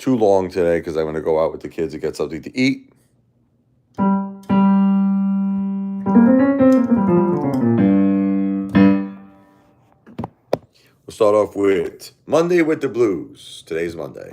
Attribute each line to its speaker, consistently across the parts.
Speaker 1: too long today because I'm going to go out with the kids and get something to eat. We'll start off with Monday with the Blues. Today's Monday.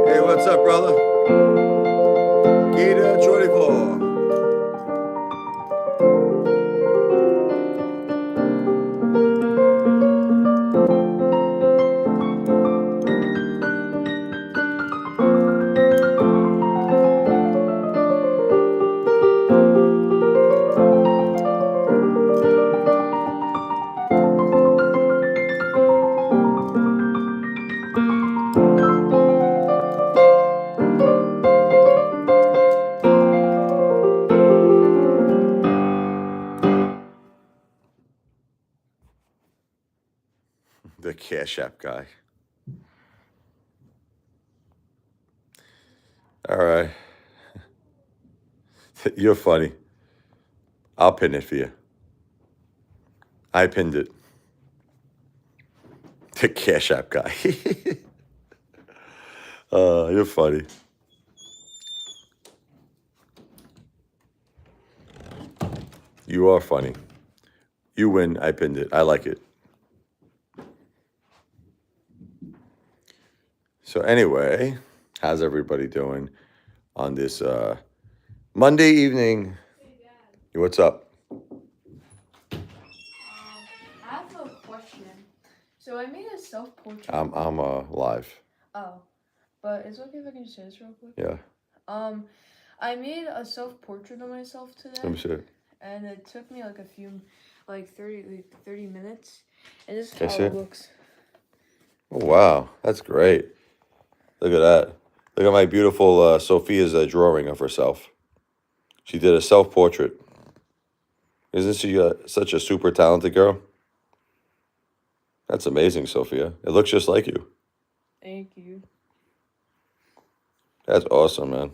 Speaker 1: Hey, what's up, brother? Gator 24. The Cash App guy. All right. You're funny. I'll pin it for you. I pinned it. The Cash App guy. You're funny. You are funny. You win. I pinned it. I like it. So anyway, how's everybody doing on this Monday evening? What's up?
Speaker 2: I have a question. So I made a self-portrait.
Speaker 1: I'm live.
Speaker 2: Oh, but it's okay if I can just say this real quick.
Speaker 1: Yeah.
Speaker 2: I made a self-portrait of myself today.
Speaker 1: Let me see it.
Speaker 2: And it took me like 30 minutes. And this is
Speaker 1: Can I
Speaker 2: how
Speaker 1: see
Speaker 2: it
Speaker 1: it?
Speaker 2: looks.
Speaker 1: Oh, wow. That's great. Look at that. Look at my beautiful Sophia's drawing of herself. She did a self-portrait. Isn't she such a super talented girl? That's amazing, Sophia. It looks just like you.
Speaker 2: Thank you.
Speaker 1: That's awesome, man.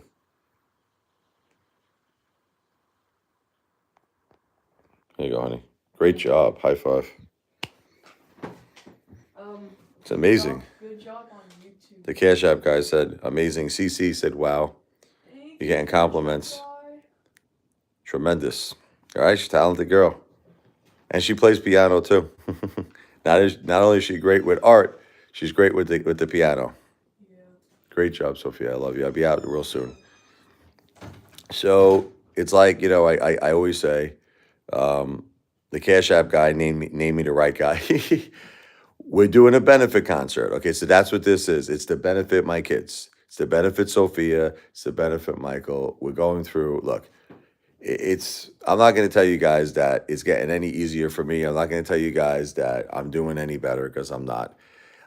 Speaker 1: Here you go, honey. Great job. High five. It's amazing.
Speaker 2: Good job on YouTube.
Speaker 1: The Cash App guy said, amazing. CC said, wow. You're getting compliments. Tremendous. All right, she's a talented girl. And she plays piano, too. Not only is she great with art, she's great with the piano.
Speaker 2: Yeah.
Speaker 1: Great job, Sophia. I love you. I'll be out real soon. So it's like, I always say, the Cash App guy named me the right guy. We're doing a benefit concert. Okay, so that's what this is. It's to benefit my kids. It's to benefit Sophia. It's to benefit Michael. We're going through, look, I'm not going to tell you guys that it's getting any easier for me. I'm not going to tell you guys that I'm doing any better because I'm not.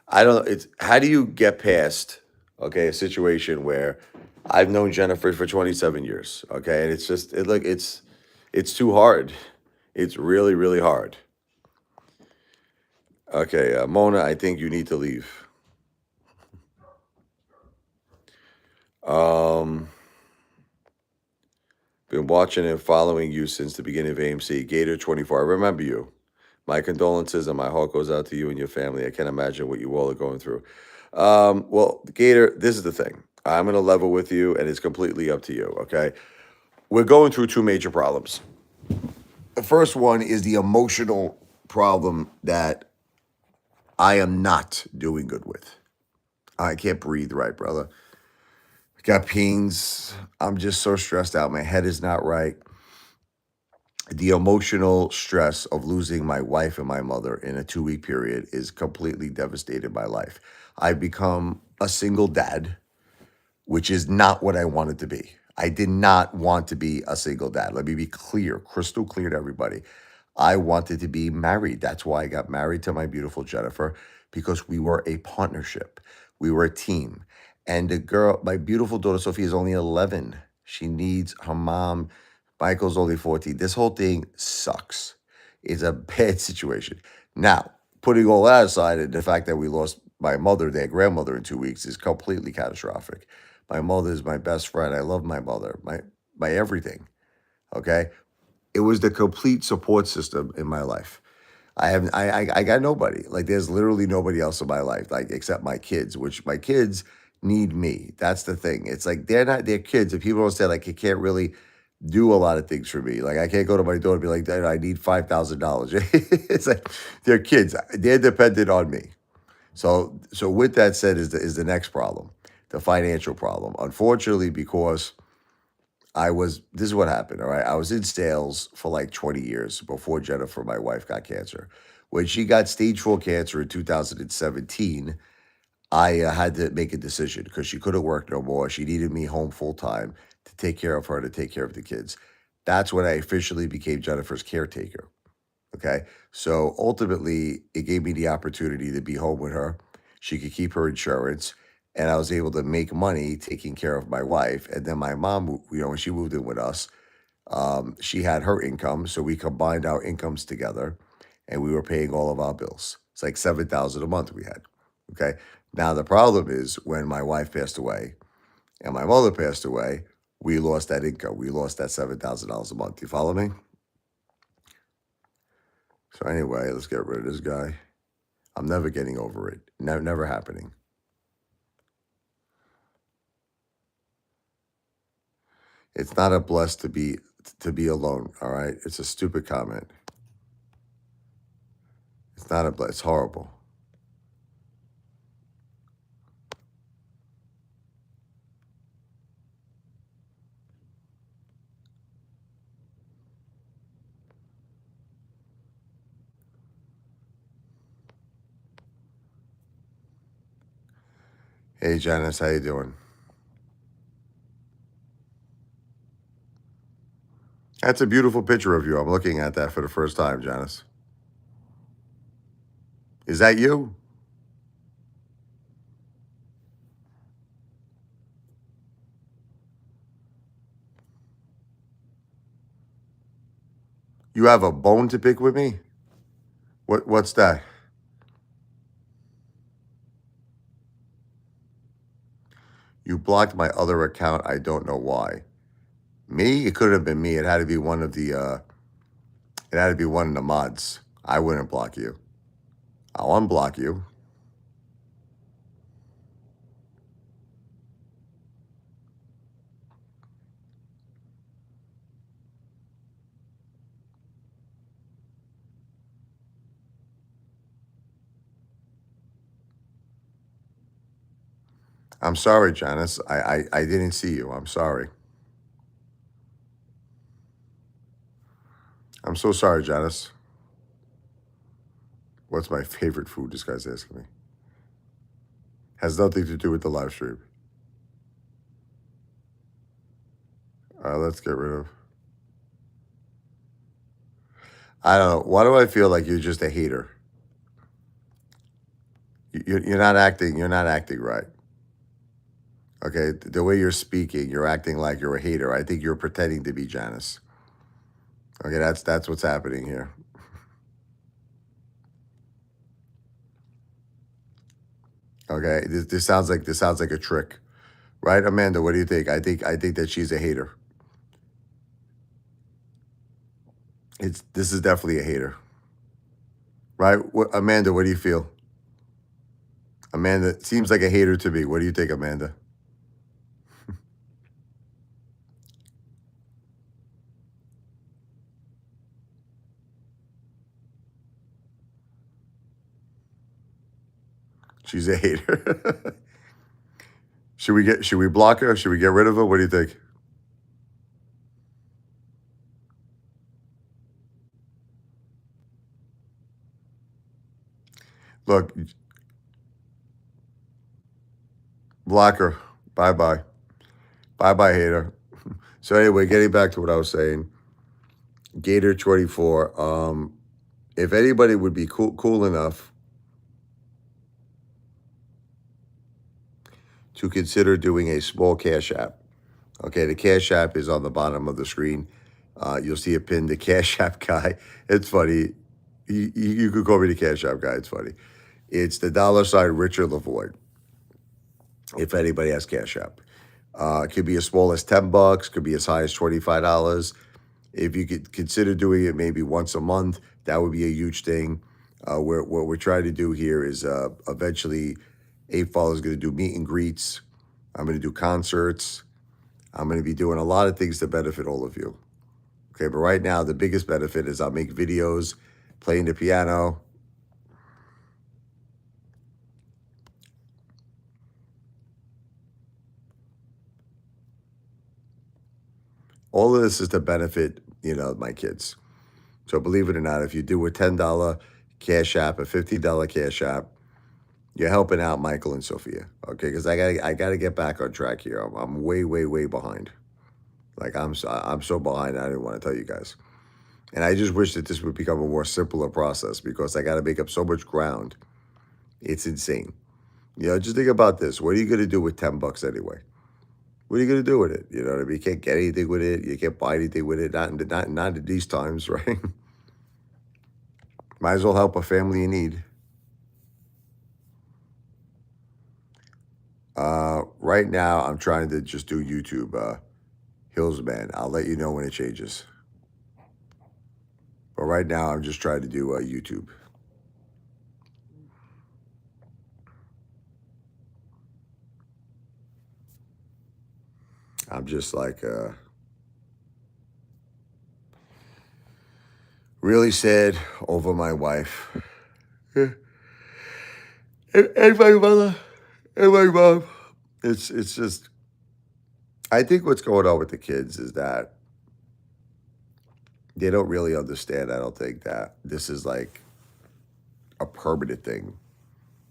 Speaker 1: How do you get past, okay, a situation where I've known Jennifer for 27 years, okay, and it's too hard. It's really, really hard. Okay, Mona, I think you need to leave. Been watching and following you since the beginning of AMC. Gator 24, I remember you. My condolences and my heart goes out to you and your family. I can't imagine what you all are going through. Well, Gator, this is the thing. I'm going to level with you, and it's completely up to you, okay? We're going through two major problems. The first one is the emotional problem that I am not doing good with. I can't breathe right, brother. Got pains. I'm just so stressed out. My head is not right. The emotional stress of losing my wife and my mother in a 2 week period is completely devastated my life. I've become a single dad, which is not what I wanted to be. I did not want to be a single dad. Let me be clear, crystal clear to everybody. I wanted to be married. That's why I got married to my beautiful Jennifer, because we were a partnership. We were a team. And the girl, my beautiful daughter Sophie, is only 11. She needs her mom. Michael's only 14. This whole thing sucks. It's a bad situation. Now, putting all that aside, and the fact that we lost my mother, their grandmother, in 2 weeks is completely catastrophic. My mother is my best friend. I love my mother, my everything. Okay, it was the complete support system in my life. I got nobody. Like there's literally nobody else in my life, like except my kids, which my kids need me. That's the thing. It's like they're not their kids. And people don't say like you can't really do a lot of things for me. Like I can't go to my door and be like, "Dad, I need $5,000." It's like they're kids. They're dependent on me. So with that said, is the next problem, the financial problem. Unfortunately, because this is what happened. All right. I was in sales for like 20 years before Jennifer, my wife, got cancer. When she got stage 4 cancer in 2017, I had to make a decision because she couldn't work no more. She needed me home full time to take care of her, to take care of the kids. That's when I officially became Jennifer's caretaker. Okay. So ultimately, it gave me the opportunity to be home with her. She could keep her insurance. And I was able to make money taking care of my wife. And then my mom, when she moved in with us, she had her income. So we combined our incomes together and we were paying all of our bills. It's like 7,000 a month we had. Okay. Now, the problem is when my wife passed away and my mother passed away, we lost that income. We lost that $7,000 a month. You follow me? So anyway, let's get rid of this guy. I'm never getting over it. Never happening. It's not a bless to be alone. All right. It's a stupid comment. It's not a bless. It's horrible. Hey Janice, how you doing? That's a beautiful picture of you. I'm looking at that for the first time, Janice. Is that you? You have a bone to pick with me? What's that? You blocked my other account. I don't know why. Me? It couldn't have been me. It had to be one of the mods. I wouldn't block you. I'll unblock you. I'm sorry, Janice. I didn't see you. I'm sorry. I'm so sorry, Janice. What's my favorite food? This guy's asking me. Has nothing to do with the live stream. Let's get rid of. I don't know. Why do I feel like you're just a hater? You're not acting. You're not acting right. Okay, the way you're speaking, you're acting like you're a hater. I think you're pretending to be Janice. Okay, that's what's happening here. Okay, this sounds like a trick, right, Amanda? What do you think? I think that she's a hater. This is definitely a hater, right? Amanda, what do you feel? Amanda seems like a hater to me. What do you think, Amanda? She's a hater. Should we block her? Should we get rid of her? What do you think? Look, block her. Bye-bye. Bye-bye, hater. So anyway, getting back to what I was saying, Gator 24. If anybody would be cool enough to consider doing a small Cash App. Okay, the Cash App is on the bottom of the screen. You'll see it pinned. The Cash App guy. It's funny. You could call me the Cash App guy. It's funny. It's the $ RichardLevoi. If anybody has Cash App, it could be as small as $10. Could be as high as $25. If you could consider doing it maybe once a month, that would be a huge thing. What we're trying to do here is eventually, Apefather is going to do meet and greets. I'm going to do concerts. I'm going to be doing a lot of things to benefit all of you. Okay, but right now, the biggest benefit is I'll make videos, playing the piano. All of this is to benefit, my kids. So believe it or not, if you do a $10 Cash App, a $50 Cash App, you're helping out Michael and Sophia. Okay, because I gotta get back on track here. I'm way, way, way behind. Like I'm so behind. I didn't want to tell you guys. And I just wish that this would become a more simpler process because I got to make up so much ground. It's insane. Just think about this. What are you going to do with $10 anyway? What are you going to do with it? You know what I mean? You can't get anything with it. You can't buy anything with it. Not in these times, right? Might as well help a family in need. Right now, I'm trying to just do YouTube. Hillsman. I'll let you know when it changes. But right now, I'm just trying to do YouTube. I'm just like really sad over my wife. And my mother and my mom. It's just, I think what's going on with the kids is that they don't really understand, I don't think, that this is like a permanent thing.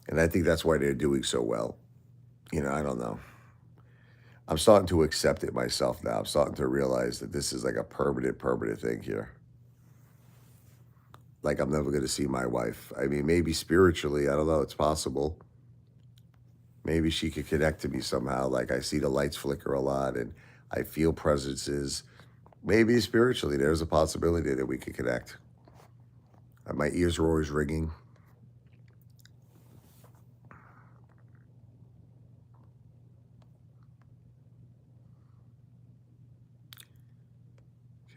Speaker 1: And I think that's why they're doing so well. I don't know. I'm starting to accept it myself now. I'm starting to realize that this is like a permanent thing here. Like I'm never going to see my wife. I mean, maybe spiritually, I don't know. It's possible. Maybe she could connect to me somehow. Like I see the lights flicker a lot and I feel presences. Maybe spiritually, there's a possibility that we could connect. My ears are always ringing.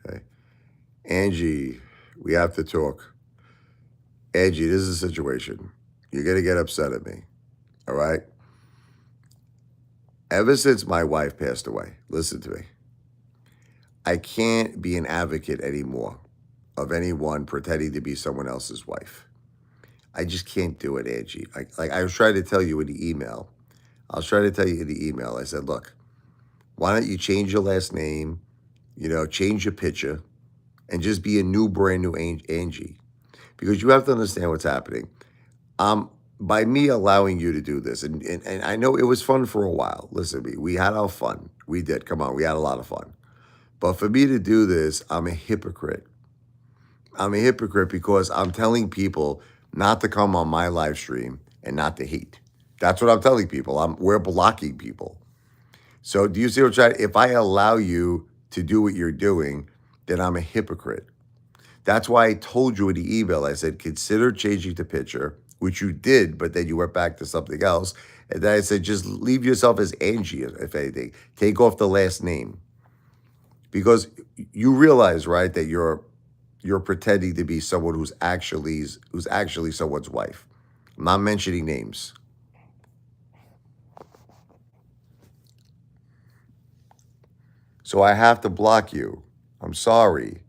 Speaker 1: Okay. Angie, we have to talk. Angie, this is a situation. You're going to get upset at me. All right? Ever since my wife passed away, listen to me. I can't be an advocate anymore of anyone pretending to be someone else's wife. I just can't do it, Angie. Like I was trying to tell you in the email. I said, look, why don't you change your last name, change your picture, and just be a new, brand new Angie. Because you have to understand what's happening. By me allowing you to do this, and I know it was fun for a while. Listen to me. We had our fun. We did. Come on. We had a lot of fun. But for me to do this, I'm a hypocrite. I'm a hypocrite because I'm telling people not to come on my live stream and not to hate. That's what I'm telling people. We're blocking people. So do you see what I'm trying? If I allow you to do what you're doing, then I'm a hypocrite. That's why I told you in the email, I said, consider changing the picture, which you did, but then you went back to something else. And then I said, just leave yourself as Angie, if anything. Take off the last name. Because you realize, right, that you're pretending to be someone who's actually someone's wife. I'm not mentioning names. So I have to block you. I'm sorry.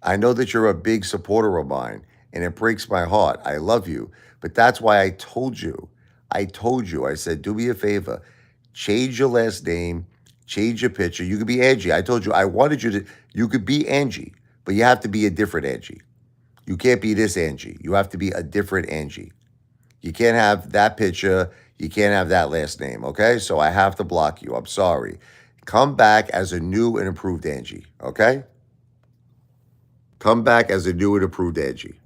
Speaker 1: I know that you're a big supporter of mine, and it breaks my heart. I love you. But that's why I told you. I told you, I said, do me a favor, change your last name, change your picture. You could be Angie. I told you, I wanted you could be Angie, but you have to be a different Angie. You can't be this Angie. You have to be a different Angie. You can't have that picture. You can't have that last name, okay? So I have to block you. I'm sorry. Come back as a new and improved Angie, okay? Come back as a new and improved Angie.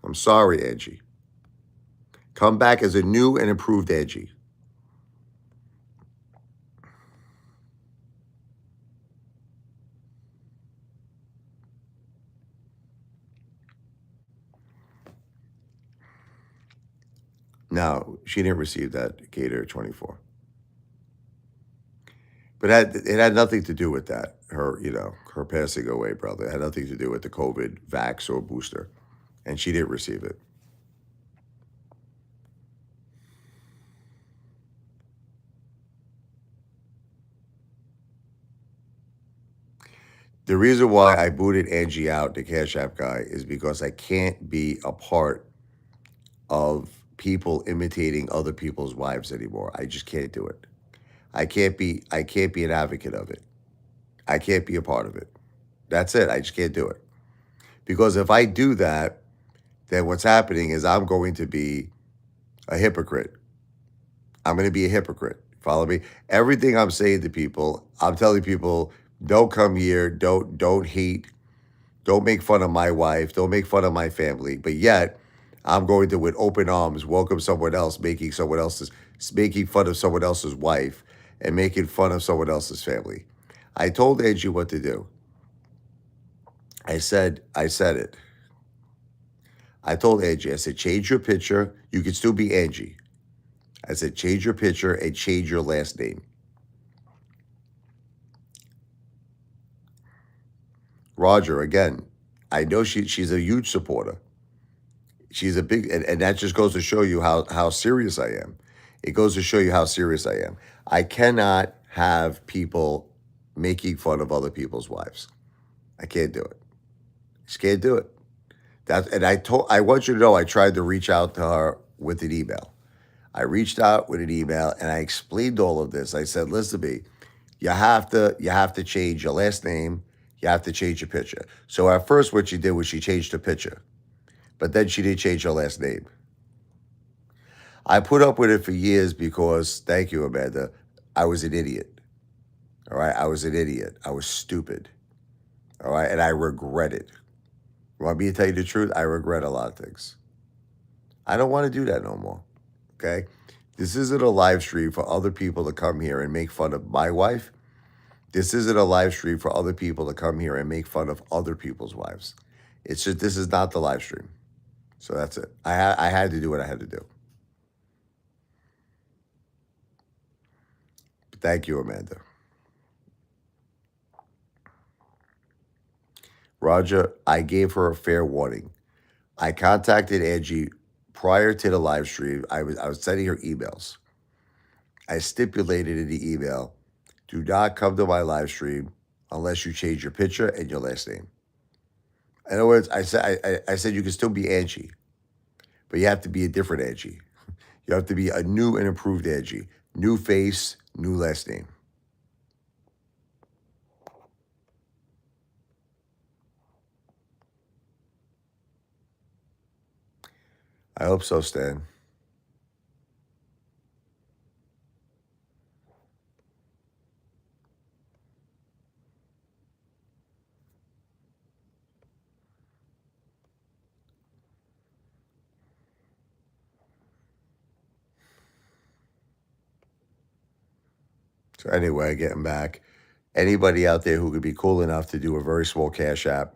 Speaker 1: I'm sorry, Angie. Come back as a new and improved Angie. No, she didn't receive that Gator 24. But it had nothing to do with that. Her passing away, brother. It had nothing to do with the COVID vax or booster. And she didn't receive it. The reason why I booted Angie out, the Cash App guy, is because I can't be a part of people imitating other people's wives anymore. I just can't do it. I can't be an advocate of it. I can't be a part of it. That's it. I just can't do it. Because if I do that, then what's happening is I'm going to be a hypocrite. I'm going to be a hypocrite. Follow me? Everything I'm saying to people, I'm telling people, don't come here, don't hate, don't make fun of my wife, don't make fun of my family. But yet, I'm going to, with open arms, welcome someone else, making fun of someone else's wife and making fun of someone else's family. I told Angie what to do. I said it. I told Angie, I said, change your picture. You can still be Angie. I said, change your picture and change your last name. Roger, again, I know she's a huge supporter. She's a big, and that just goes to show you how serious I am. It goes to show you how serious I am. I cannot have people making fun of other people's wives. I can't do it. Just can't do it. I want you to know I tried to reach out to her with an email. I reached out with an email and I explained all of this. I said, listen to me, you have to change your last name, you have to change your picture. So at first what she did was she changed her picture, but then she did change her last name. I put up with it for years because, thank you, Amanda, I was an idiot. All right, I was an idiot. I was stupid. All right, and I regret it. You want me to tell you the truth? I regret a lot of things. I don't want to do that no more. Okay? This isn't a live stream for other people to come here and make fun of my wife. This isn't a live stream for other people to come here and make fun of other people's wives. It's just, this is not the live stream. So that's it. I had to do what I had to do. But thank you, Amanda. Roger, I gave her a fair warning. I contacted Angie prior to the live stream. I was sending her emails. I stipulated in the email, do not come to my live stream unless you change your picture and your last name. In other words, I said you can still be Angie, but you have to be a different Angie. You have to be a new and improved Angie. New face, new last name. I hope so, Stan. So anyway, getting back, anybody out there who could be cool enough to do a very small Cash App,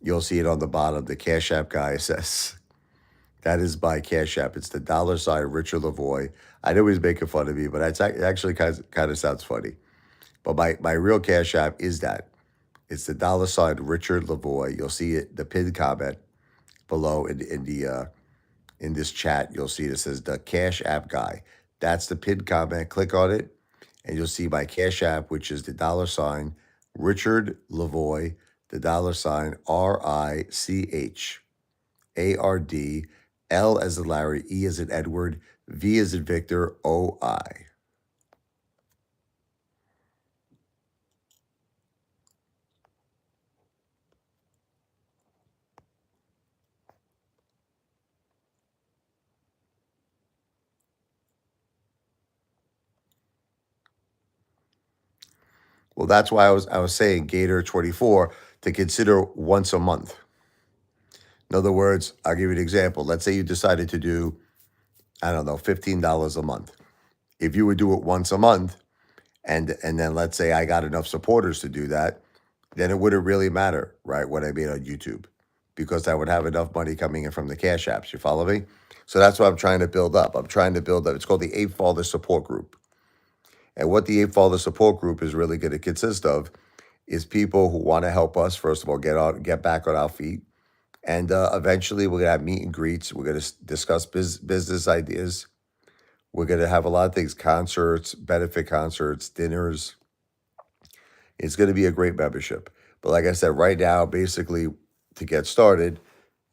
Speaker 1: you'll see it on the bottom. The Cash App guy says, that is by Cash App. It's the $ Richard Levoi. I know he's making fun of me, but it actually kind of sounds funny. But my real Cash App is that. It's the $ Richard Levoi. You'll see it, the pinned comment below in this chat. You'll see it says the Cash App guy. That's the pinned comment. Click on it, and you'll see my Cash App, which is the $ Richard Levoy, the $RichardLL as in Larry, E as in Edward, V as in Victor, OI. Well, that's why I was saying Gator 24 to consider once a month. In other words, I'll give you an example. Let's say you decided to do, I don't know, $15 a month. If you would do it once a month, and then let's say I got enough supporters to do that, then it wouldn't really matter, right, what I made on YouTube, because I would have enough money coming in from the Cash Apps. You follow me? So that's what I'm trying to build up. I'm trying to build up. It's called the Apefather Support Group. And what the Apefather Support Group is really going to consist of is people who want to help us, first of all, get back on our feet. And eventually we're going to have meet and greets. We're going to discuss business ideas. We're going to have a lot of things, concerts, benefit concerts, dinners. It's going to be a great membership. But like I said, right now, basically, to get started,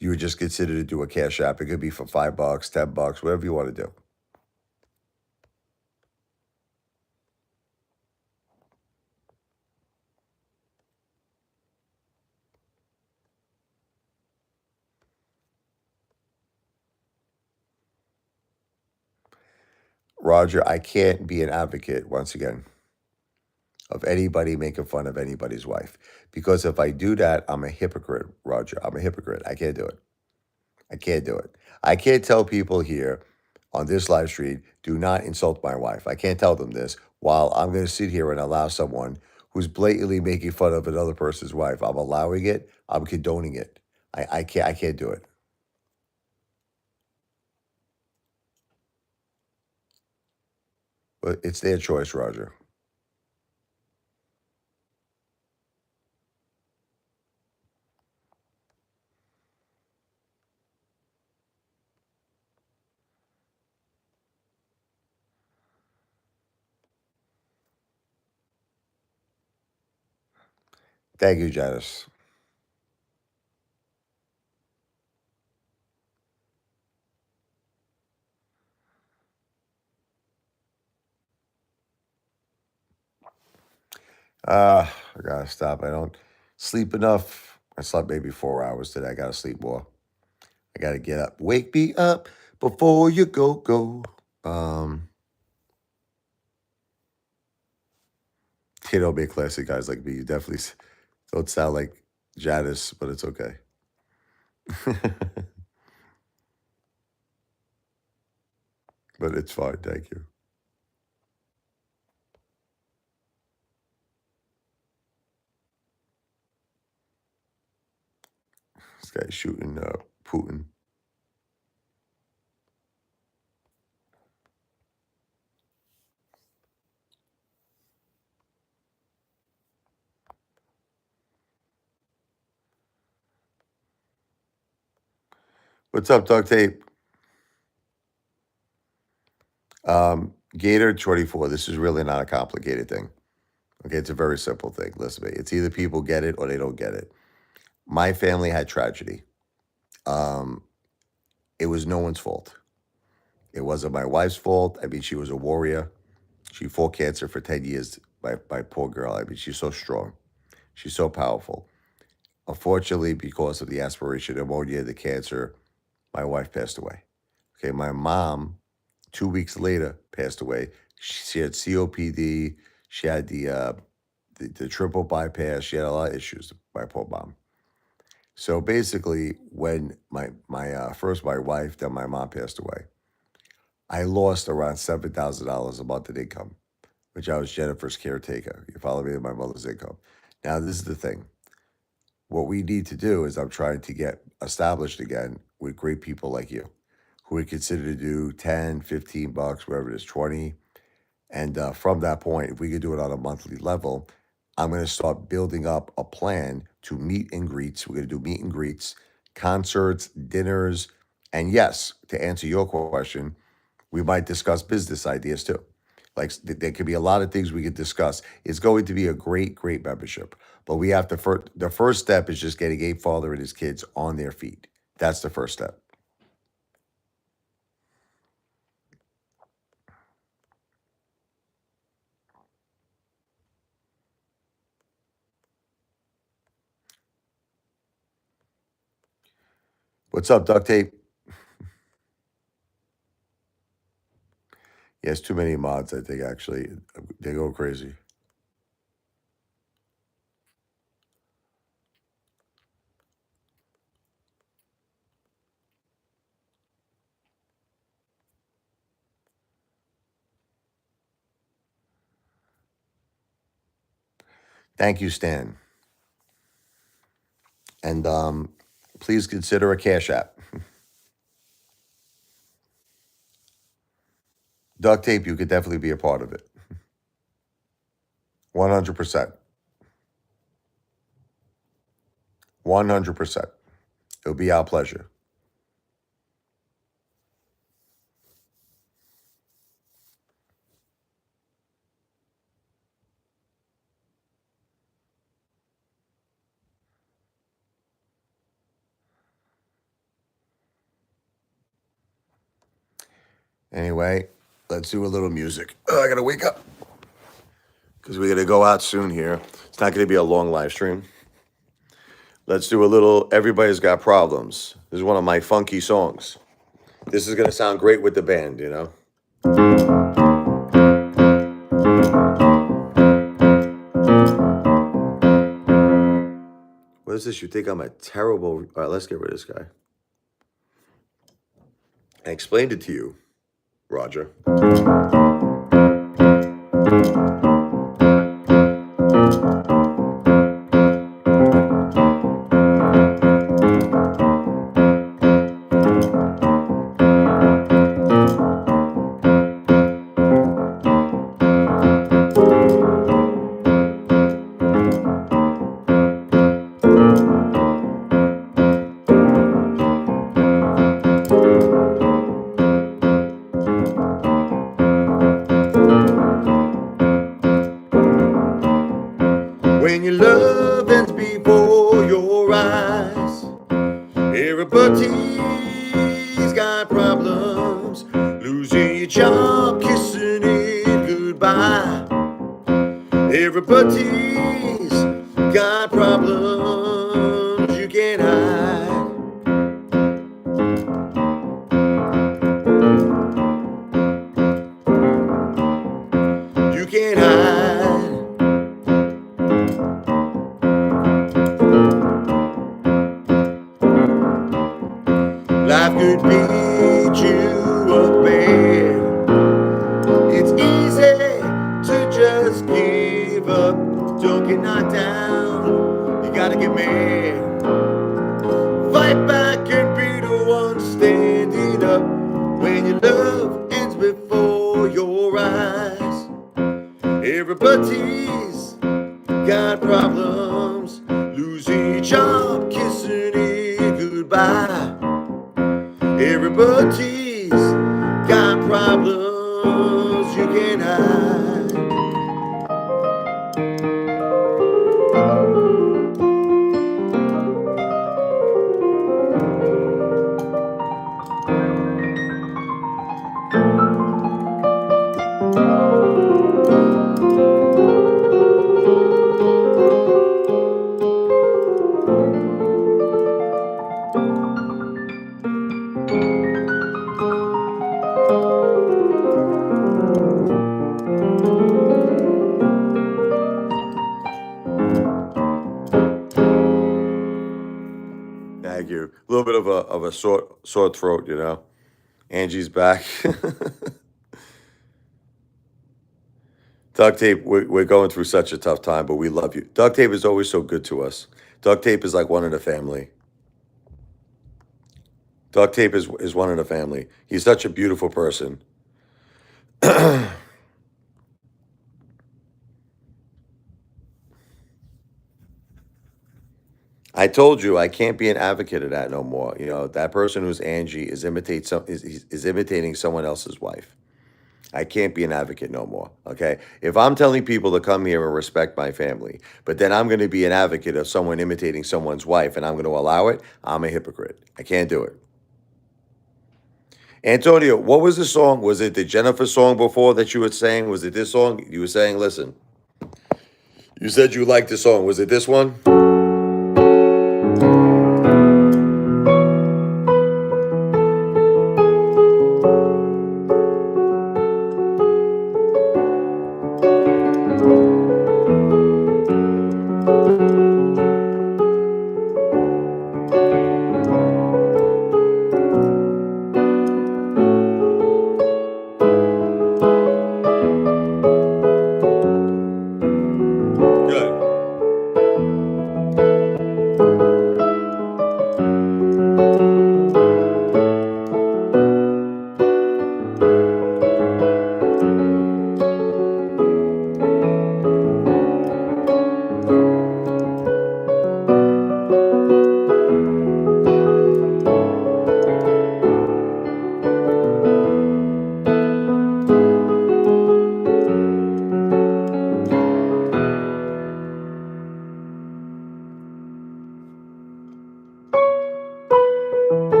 Speaker 1: you would just consider to do a Cash App. It could be for $5, $10, whatever you want to do. Roger, I can't be an advocate, once again, of anybody making fun of anybody's wife. Because if I do that, I'm a hypocrite, Roger. I'm a hypocrite. I can't do it. I can't do it. I can't tell people here on this live stream, do not insult my wife. I can't tell them this while I'm going to sit here and allow someone who's blatantly making fun of another person's wife. I'm allowing it. I'm condoning it. I can't do it. But it's their choice, Roger. Thank you, Janice. I gotta stop. I don't sleep enough. I slept maybe 4 hours today. I gotta sleep more. I gotta get up. Wake me up before you go. Um, you don't be classic guys like me. You definitely don't sound like Janice, but it's okay. But it's fine. Thank you. This guy's shooting Putin. What's up, Dog Tape? Gator 24. This is really not a complicated thing. Okay, it's a very simple thing. Listen to me. It's either people get it or they don't get it. My family had tragedy. Um, it was no one's fault. It wasn't my wife's fault. I mean, she was a warrior. She fought cancer for 10 years. My poor girl. I mean, she's so strong. She's so powerful. Unfortunately, because of the aspiration pneumonia, the cancer, my wife passed away. Okay, my mom, 2 weeks later, passed away. She had COPD. She had the triple bypass. She had a lot of issues. My poor mom. So basically, when first my wife, then my mom passed away, I lost around $7,000 a month in income, which I was Jennifer's caretaker. You follow me? My mother's income. Now, this is the thing. What we need to do is I'm trying to get established again with great people like you who would consider to do 10, $15, whatever it is, 20. And from that point, if we could do it on a monthly level, I'm going to start building up a plan to meet and greets. We're going to do meet and greets, concerts, dinners. And yes, to answer your question, we might discuss business ideas too. Like there could be a lot of things we could discuss. It's going to be a great, great membership. But we have to the first step is just getting Apefather and his kids on their feet. That's the first step. What's up, duct tape? Yes, too many mods, I think, actually. They go crazy. Thank you, Stan. And please consider a Cash App. Duct tape, you could definitely be a part of it. 100%. 100%. It'll be our pleasure. Anyway, let's do a little music. I gotta wake up because we're gonna go out soon here. It's not gonna be a long live stream. Let's do a little Everybody's Got Problems. This is one of my funky songs. This is gonna sound great with the band, you know? What is this? You think I'm a terrible... All right, let's get rid of this guy. I explained it to you, Roger. When your love ends before your eyes, everybody's got problems. Losing your job, kissing it goodbye. Everybody's got problems you can't hide. You can't hide. Life could beat you up bad. It's easy to just give up. Don't get knocked down. You gotta get mad. Fight back and be the one standing up. When your love ends before your eyes, everybody's got problems. Losing your job, kissing it goodbye. Everybody's got problems you can't hide. Thank you. A little bit of a sore throat, you know. Angie's back. Duct tape, we're going through such a tough time, but we love you. Duct tape is always so good to us. Duct tape is like one in the family. Duct tape is one in the family. He's such a beautiful person. I told you I can't be an advocate of that no more. You know, that person who's Angie is imitating someone else's wife. I can't be an advocate no more, okay? If I'm telling people to come here and respect my family, but then I'm going to be an advocate of someone imitating someone's wife and I'm going to allow it, I'm a hypocrite. I can't do it. Antonio, what was the song? Was it the Jennifer song before that you were saying? Was it this song? You were saying, listen, you said you liked the song. Was it this one? Good.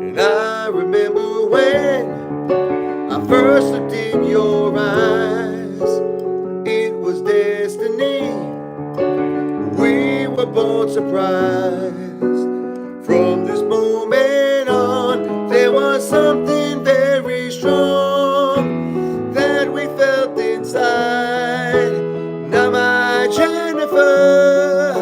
Speaker 1: And I remember when I first looked in your eyes, it was destiny. We were both surprised. From this moment on, there was something very strong that we felt inside. Now my Jennifer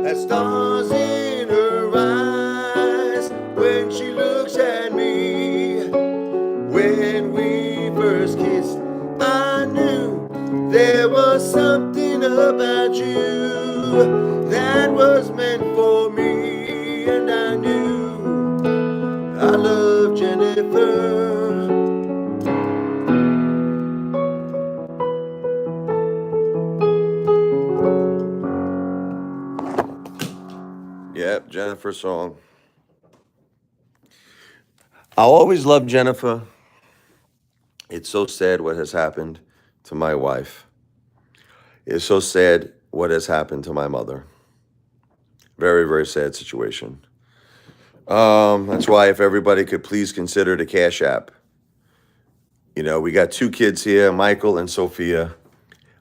Speaker 1: has stars in her eyes when she looks at me. When we first kissed, I knew there was something about you that was meant for me, and I knew I loved Jennifer. Yep, Jennifer song. I'll always love Jennifer. It's so sad what has happened to my wife. It's so sad what has happened to my mother. Very, very sad situation. That's why if everybody could please consider the Cash App. You know, we got 2 kids here, Michael and Sophia.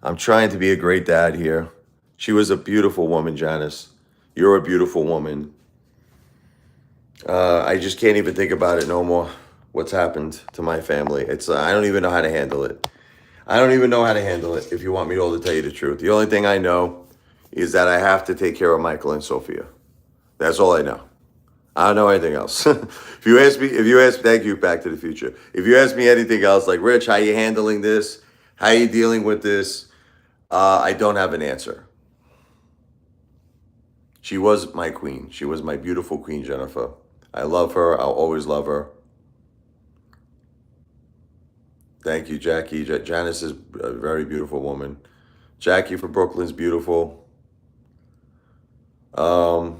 Speaker 1: I'm trying to be a great dad here. She was a beautiful woman, Janice. You're a beautiful woman. I just can't even think about it no more. What's happened to my family? It's I don't even know how to handle it. I don't even know how to handle it, if you want me all to tell you the truth. The only thing I know is that I have to take care of Michael and Sophia. That's all I know. I don't know anything else. If you ask, thank you, Back to the Future. If you ask me anything else, like, Rich, how you handling this? How you dealing with this? I don't have an answer. She was my queen. She was my beautiful queen, Jennifer. I love her. I'll always love her. Thank you, Jackie. Janice is a very beautiful woman. Jackie from Brooklyn's beautiful. But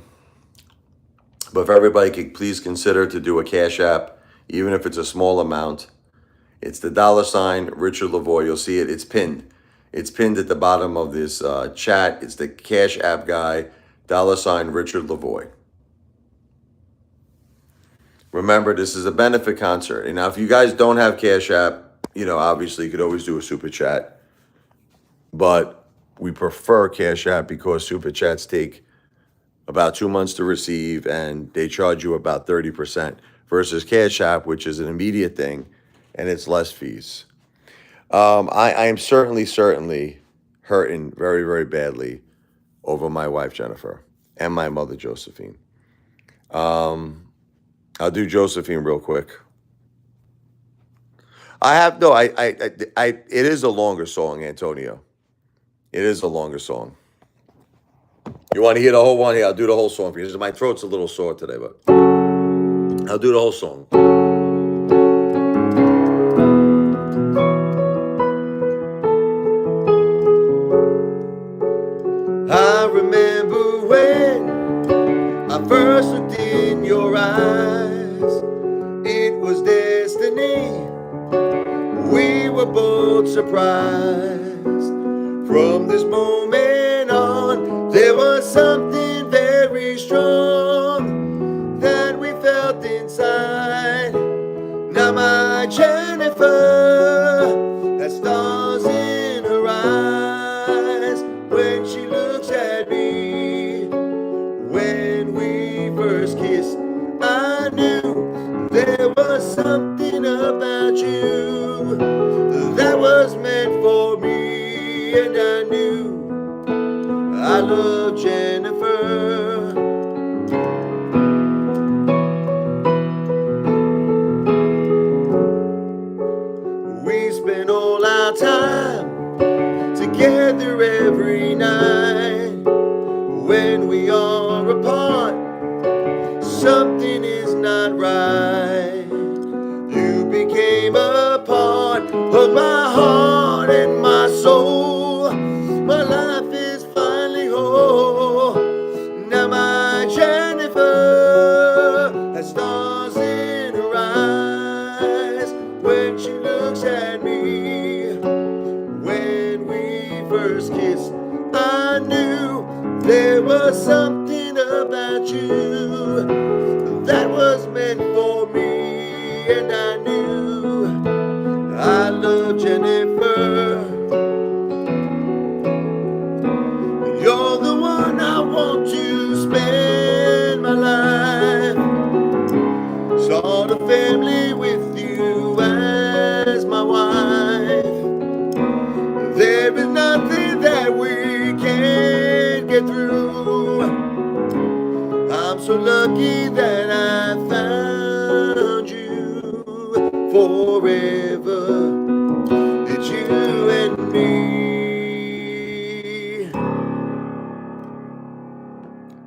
Speaker 1: if everybody could please consider to do a Cash App, even if it's a small amount. It's the $ Richard Levoi. You'll see it. It's pinned. It's pinned at the bottom of this chat. It's the Cash App guy, $ Richard Levoi. Remember, this is a benefit concert. And now, if you guys don't have Cash App, you know, obviously you could always do a super chat. But we prefer Cash App because super chats take about 2 months to receive and they charge you about 30% versus Cash App, which is an immediate thing and it's less fees. I am certainly hurting very, very badly over my wife, Jennifer, and my mother, Josephine. I'll do Josephine real quick. It is a longer song, Antonio. It is a longer song. You want to hear the whole one? Here, I'll do the whole song for you. My throat's a little sore today, but I'll do the whole song. I remember when I first looked in your eyes. It was destiny. surprised. From this moment on, there was something very strong that we felt inside. Now my Jennifer has stars in her eyes when she looks at me. When we first kissed, I knew there was something about you that was meant for me, and I knew I loved Jennifer. We spent all our time together every night. When we are apart, something is not right. You became a part of my heart and my soul. My life is finally whole. Now my Jennifer has stars in her eyes when she looks at me. When we first kissed, I knew there was something about you that was meant for me, and I knew I loved Jennifer. You're the one I want to spend my life. Start a family with you as my wife. There is nothing that we can't get through. I'm so lucky that I found you. Forever, it's you and me.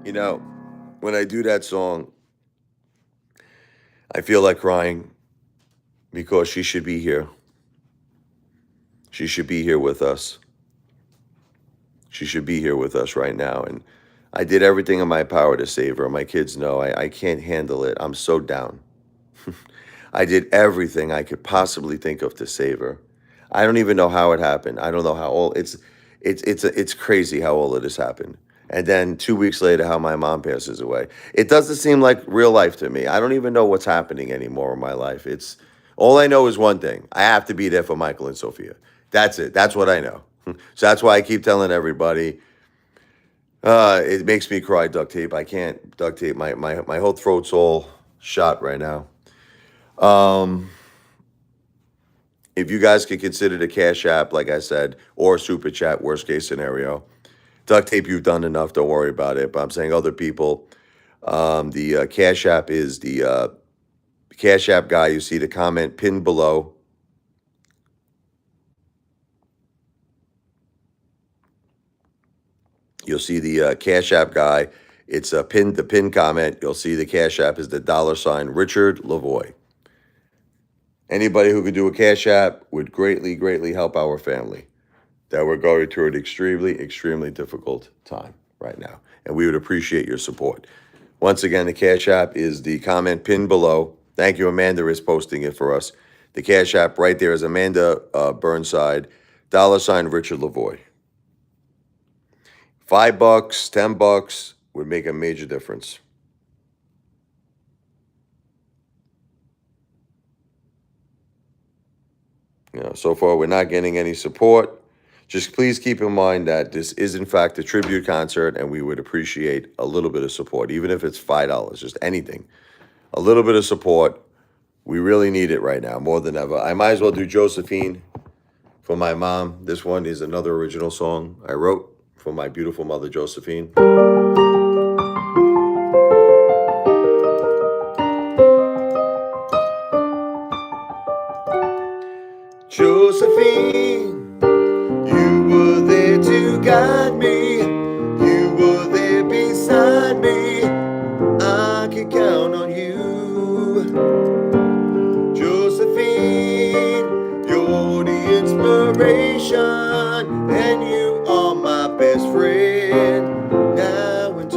Speaker 1: You know, when I do that song, I feel like crying because she should be here. She should be here with us. She should be here with us right now. And I did everything in my power to save her. My kids know I can't handle it. I'm so down. I did everything I could possibly think of to save her. I don't even know how it happened. I don't know how all it's crazy how all of this happened. And then 2 weeks later, how my mom passes away. It doesn't seem like real life to me. I don't even know what's happening anymore in my life. It's all I know is one thing. I have to be there for Michael and Sophia. That's it. That's what I know. So that's why I keep telling everybody. It makes me cry, duct tape. I can't duct tape. My whole throat's all shot right now. If you guys could consider the Cash App, like I said, or Super Chat, worst case scenario. Duct tape, you've done enough. Don't worry about it. But I'm saying other people. The Cash App is the Cash App guy. You see the comment pinned below. You'll see the Cash App guy. It's a the pinned comment. You'll see the Cash App is the $ RichardLevoi. Anybody who could do a Cash App would greatly, greatly help our family. That we're going through an extremely, extremely difficult time right now. And we would appreciate your support. Once again, the Cash App is the comment pinned below. Thank you, Amanda is posting it for us. The Cash App right there is Amanda Burnside, $ RichardLevoi. $5, $10 would make a major difference. So far we're not getting any support. Just please keep in mind that this is in fact a tribute concert, and we would appreciate a little bit of support, even if it's $5, just anything. A little bit of support. We really need it right now, more than ever. I might as well do Josephine for my mom. This one is another original song I wrote for my beautiful mother, Josephine. Josephine, you were there to guide me. You were there beside me. I could count on you. Josephine, you're the inspiration, and you are my best friend now and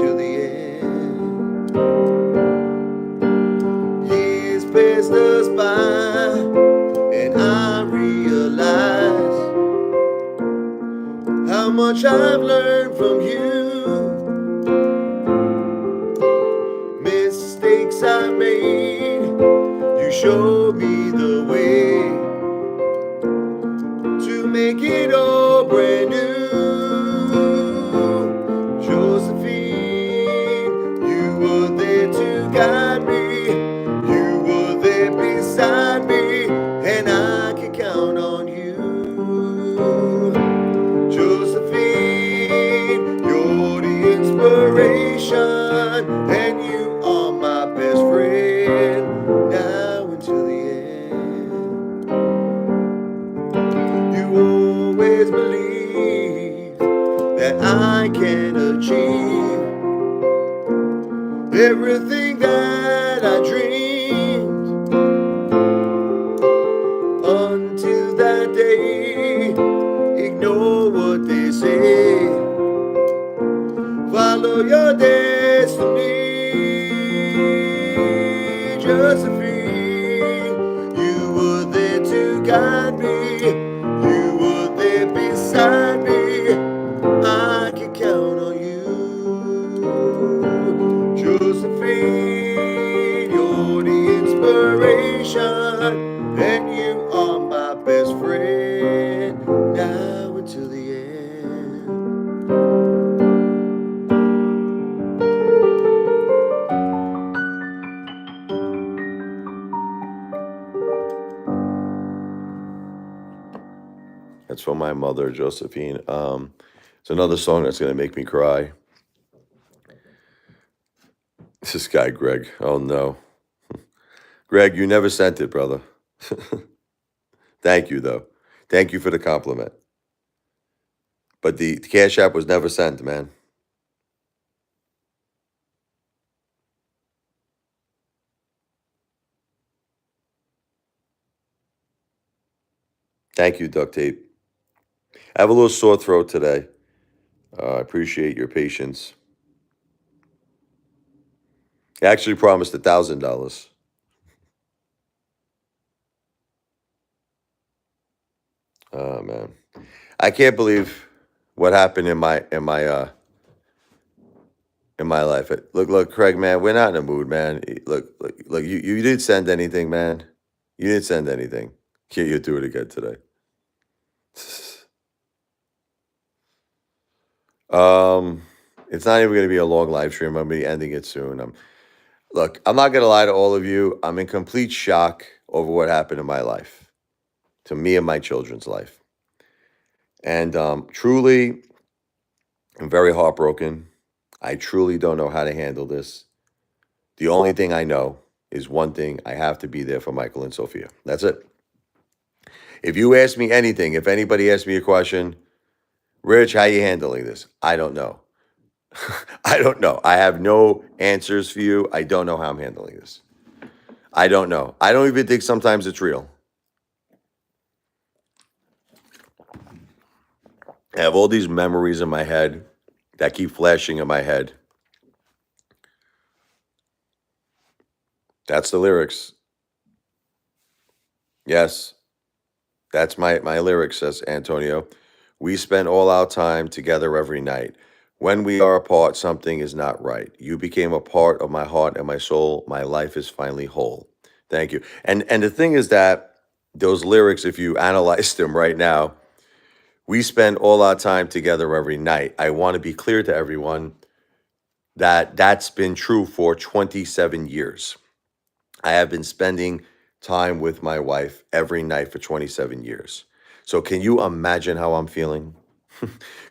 Speaker 1: inspiration, and you are my best friend, now until the end. You always believe that I can achieve everything that I dreamed, until that day. Ignore what they say, follow your destiny. Josephine, you were there to guide me, you were there beside me, I can count on you. Josephine, you're the inspiration, and you are my best friend, now until the end. That's from my mother, Josephine. It's another song that's gonna make me cry. This guy, Greg. Oh no, Greg, you never sent it, brother. Thank you, though. Thank you for the compliment. But the Cash App was never sent, man. Thank you, duct tape. I have a little sore throat today. I appreciate your patience. I actually promised $1,000. Oh man, I can't believe what happened in my life. Look, Craig, man, we're not in a mood, man. Look. You didn't send anything, man. You didn't send anything. Can't you do it again today? It's not even going to be a long live stream. I'm going to be ending it soon. Look, I'm not going to lie to all of you. I'm in complete shock over what happened in my life, to me and my children's life. And truly, I'm very heartbroken. I truly don't know how to handle this. The only thing I know is one thing: I have to be there for Michael and Sophia. That's it. If you ask me anything, if anybody asks me a question, Rich, how you handling this? I don't know. I don't know. I have no answers for you. I don't know how I'm handling this. I don't know. I don't even think sometimes it's real. I have all these memories in my head that keep flashing in my head. That's the lyrics. Yes, that's my lyrics, says Antonio. We spend all our time together every night. When we are apart, something is not right. You became a part of my heart and my soul. My life is finally whole. Thank you. And the thing is that those lyrics, if you analyze them right now, we spend all our time together every night. I want to be clear to everyone that that's been true for 27 years. I have been spending time with my wife every night for 27 years. So can you imagine how I'm feeling?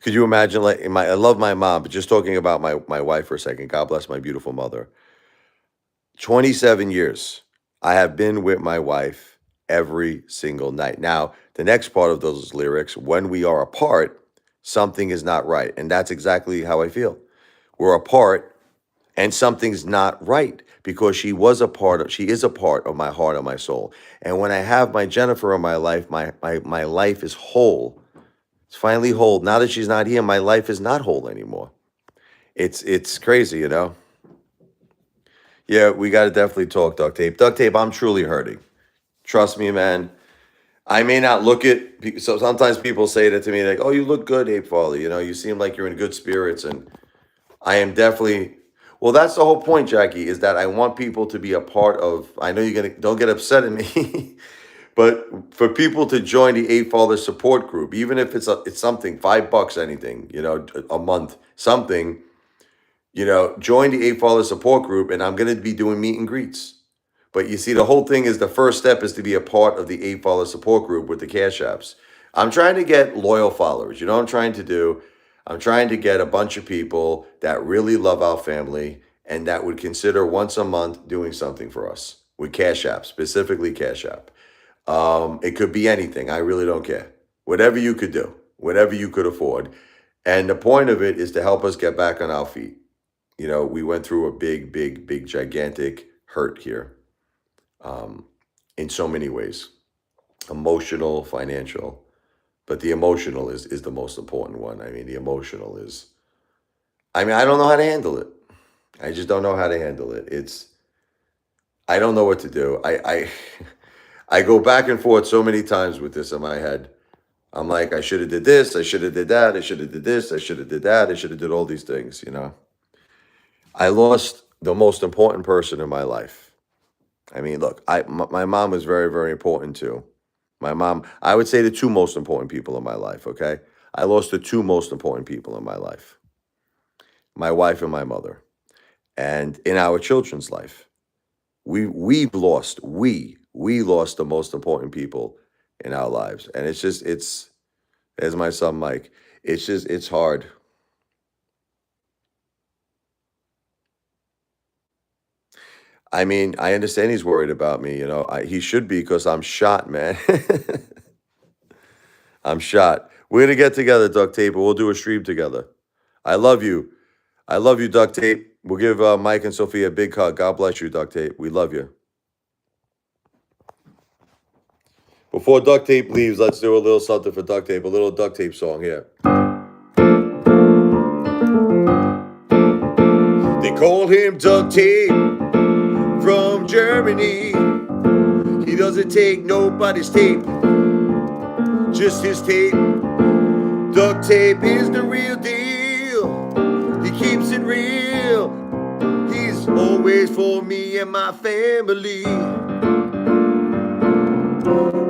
Speaker 1: Could you imagine, like, I love my mom, but just talking about my wife for a second, God bless my beautiful mother. 27 years I have been with my wife every single night. Now, the next part of those lyrics, when we are apart, something is not right. And that's exactly how I feel. We're apart and something's not right, because she is a part of my heart and my soul. And when I have my Jennifer in my life, my life is whole. It's finally whole. Now that she's not here, my life is not whole anymore. It's crazy, you know? Yeah, we got to definitely talk, Duct Tape. Duct Tape, I'm truly hurting. Trust me, man. I may not look it. So sometimes people say that to me, like, "Oh, you look good, Apefather. You know, you seem like you're in good spirits." And I am definitely. Well, that's the whole point, Jackie, is that I want people to be a part of. I know you're gonna don't get upset at me, but for people to join the Apefather support group, even if it's something $5, anything, you know, a month, something. You know, join the Apefather support group, and I'm going to be doing meet and greets. But you see, the whole thing is the first step is to be a part of the Apefather support group with the Cash Apps. I'm trying to get loyal followers. You know what I'm trying to do? I'm trying to get a bunch of people that really love our family and that would consider once a month doing something for us with Cash App, specifically Cash App. It could be anything. I really don't care. Whatever you could do, whatever you could afford. And the point of it is to help us get back on our feet. You know, we went through a big, gigantic hurt here um, in so many ways, emotional, financial. But the emotional is the most important one. I mean, the emotional is, I mean, I don't know how to handle it. I just don't know how to handle it. I don't know what to do. I go back and forth so many times with this in my head. I'm like, I should have did this, I should have did that, I should have did this, I should have did that, I should have did all these things, you know. I lost the most important person in my life. I mean, look, my mom was very, very important too. My mom, I would say the two most important people in my life, okay? I lost the two most important people in my life, my wife and my mother. And in our children's life, we lost the most important people in our lives. And it's as my son Mike, it's hard. I mean, I understand he's worried about me, you know. He should be because I'm shot, man. I'm shot. We're gonna get together, Duct Tape, and we'll do a stream together. I love you. I love you, Duct Tape. We'll give Mike and Sophia a big hug. God bless you, Duct Tape. We love you. Before Duct Tape leaves, let's do a little something for Duct Tape, a little Duct Tape song here. They call him Duct Tape from Germany. He doesn't take nobody's tape, just his tape. Duct Tape is the real deal. He keeps it real. He's always for me and my family.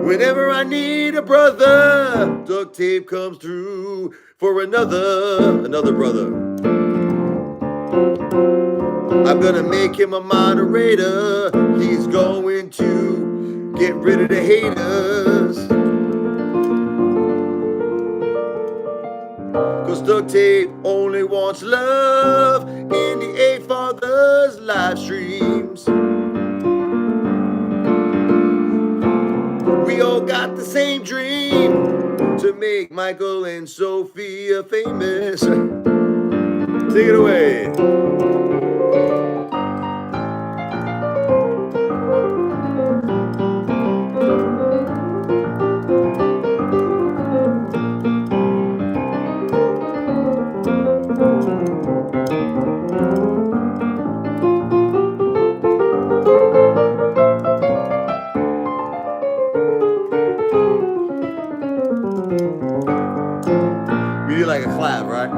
Speaker 1: Whenever I need a brother, Duct Tape comes through for another brother. I'm gonna make him a moderator. He's going to get rid of the haters. Cause Duct Tape only wants love in the Apefather's live streams. We all got the same dream to make Michael and Sophia famous. Take it away. We do like a clav, right?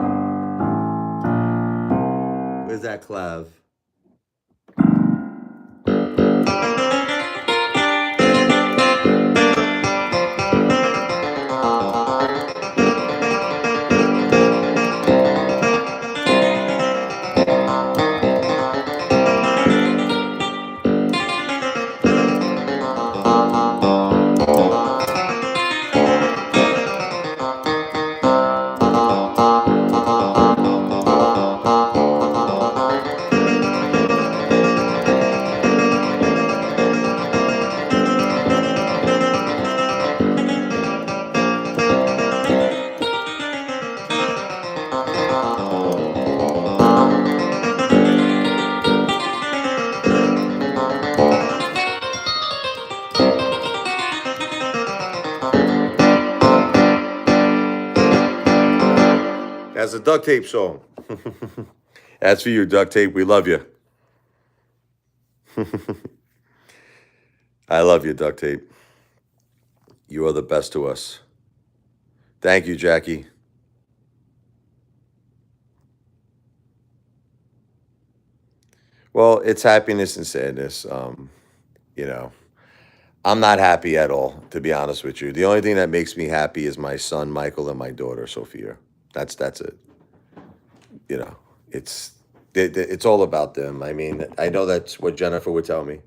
Speaker 1: Where's that clav? That's a Duct Tape song. That's for you, Duct Tape. We love you. I love you, Duct Tape. You are the best to us. Thank you, Jackie. Well, it's happiness and sadness. You know, I'm not happy at all, to be honest with you. The only thing that makes me happy is my son Michael and my daughter Sophia. That's it. You know, it's all about them. I mean, I know that's what Jennifer would tell me,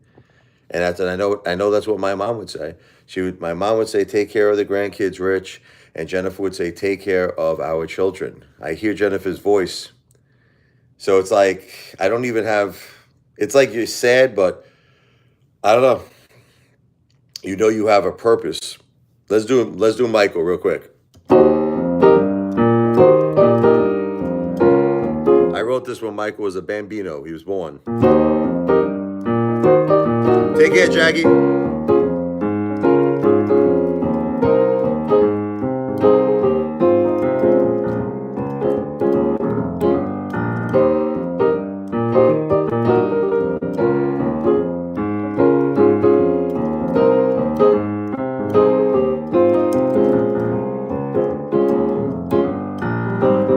Speaker 1: and I know that's what my mom would say. My mom would say, "Take care of the grandkids, Rich, And Jennifer would say, take care of our children. I hear Jennifer's voice. So it's like, I don't even have, it's like you're sad, but I don't know. You know you have a purpose. Let's do Michael real quick. I wrote this when Michael was a bambino. He was born. Take care, Jackie.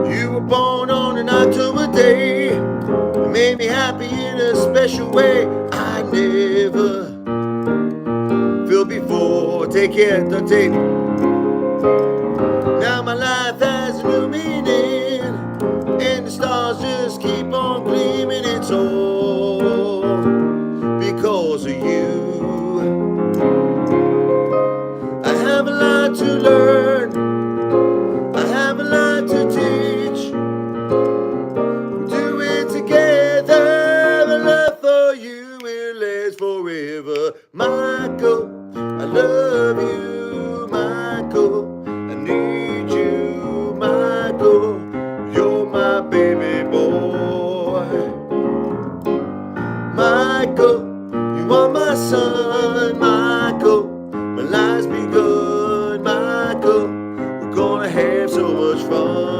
Speaker 1: You were born on an October day. It made me happy in a special way I never felt before. Take care, duct tape. Now my life has a new meaning, and the stars just keep on gleaming. It's all because of you. I have a lot to learn, I have a lot to teach. We'll do it together. My love for you will last forever. Michael, I love you. Michael, I need you. Michael, you're my baby boy. Michael, you are my son. Michael, my life's begun. Michael, we're gonna have so much fun.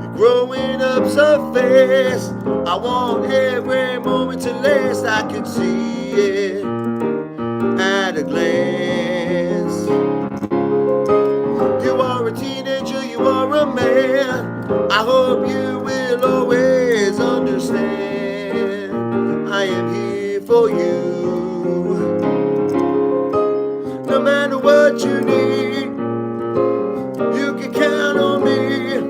Speaker 1: You're growing up so fast. I want every moment to last. I could see it at a glance. You are a teenager, you are a man. I hope you will always understand. I am here for you. No matter what you need, you can count on me